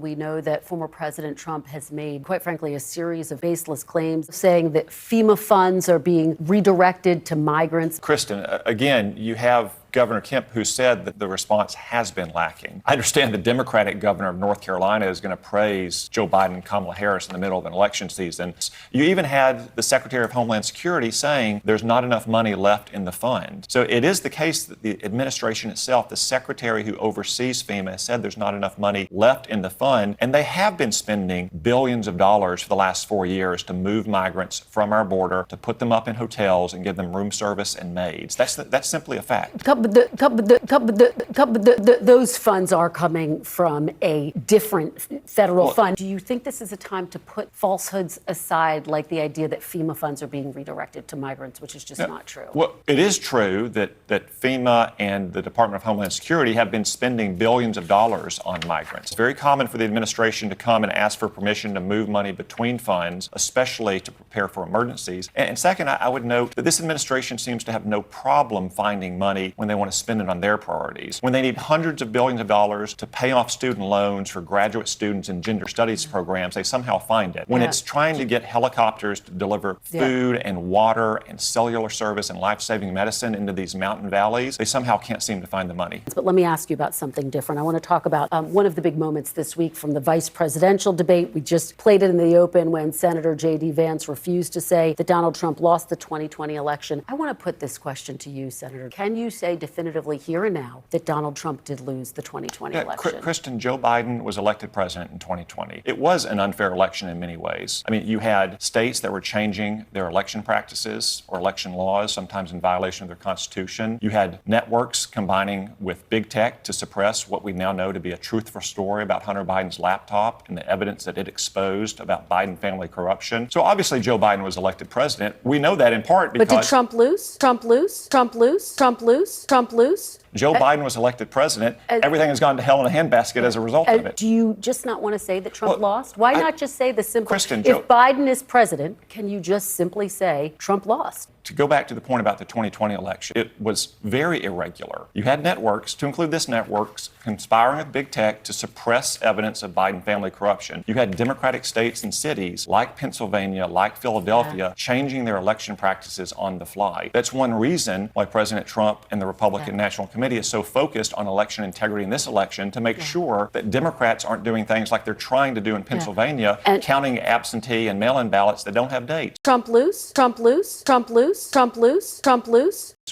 We know that former President Trump has made, quite frankly, a series of baseless claims saying that FEMA funds are being redirected to migrants. Kristen, again, you have Governor Kemp, who said that the response has been lacking. I understand the Democratic governor of North Carolina is going to praise Joe Biden and Kamala Harris in the middle of an election season. You even had the Secretary of Homeland Security saying there's not enough money left in the fund. So it is the case that the administration itself, the secretary who oversees FEMA, said there's not enough money left in the fund, and they have been spending billions of dollars for the last 4 years to move migrants from our border, to put them up in hotels and give them room service and maids. That's simply a fact. Those funds are coming from a different federal fund. Do you think this is a time to put falsehoods aside, like the idea that FEMA funds are being redirected to migrants, which is just not true? Well, it is true that FEMA and the Department of Homeland Security have been spending billions of dollars on migrants. It's very common for the administration to come and ask for permission to move money between funds, especially to prepare for emergencies. And second, I would note that this administration seems to have no problem finding money when they want to spend it on their priorities. When they need hundreds of billions of dollars to pay off student loans for graduate students in gender studies programs, they somehow find it. When it's trying to get helicopters to deliver food and water and cellular service and life-saving medicine into these mountain valleys, they somehow can't seem to find the money. But let me ask you about something different. I want to talk about one of the big moments this week from the vice presidential debate. We just played it in the open when Senator J.D. Vance refused to say that Donald Trump lost the 2020 election. I want to put this question to you, Senator. Can you say definitively here and now that Donald Trump did lose the 2020 election? Kristen, Joe Biden was elected president in 2020. It was an unfair election in many ways. I mean, you had states that were changing their election practices or election laws, sometimes in violation of their constitution. You had networks combining with big tech to suppress what we now know to be a truthful story about Hunter Biden's laptop and the evidence that it exposed about Biden family corruption. So obviously Joe Biden was elected president. We know that in part because— But did Trump lose? Trump lose? Trump lose? Trump lose? Trump lose? Joe Biden was elected president. Everything has gone to hell in a handbasket as a result of it. Do you just not want to say that Trump lost? Why not just say the simple— Kristen, if Biden is president, can you just simply say Trump lost? To go back to the point about the 2020 election, it was very irregular. You had networks, to include this networks, conspiring with big tech to suppress evidence of Biden family corruption. You had Democratic states and cities like Pennsylvania, like Philadelphia, changing their election practices on the fly. That's one reason why President Trump and the Republican National Committee is so focused on election integrity in this election, to make sure that Democrats aren't doing things like they're trying to do in Pennsylvania, counting absentee and mail-in ballots that don't have dates. Trump lose? Trump lose? Trump lose? Trump lose? Trump lose?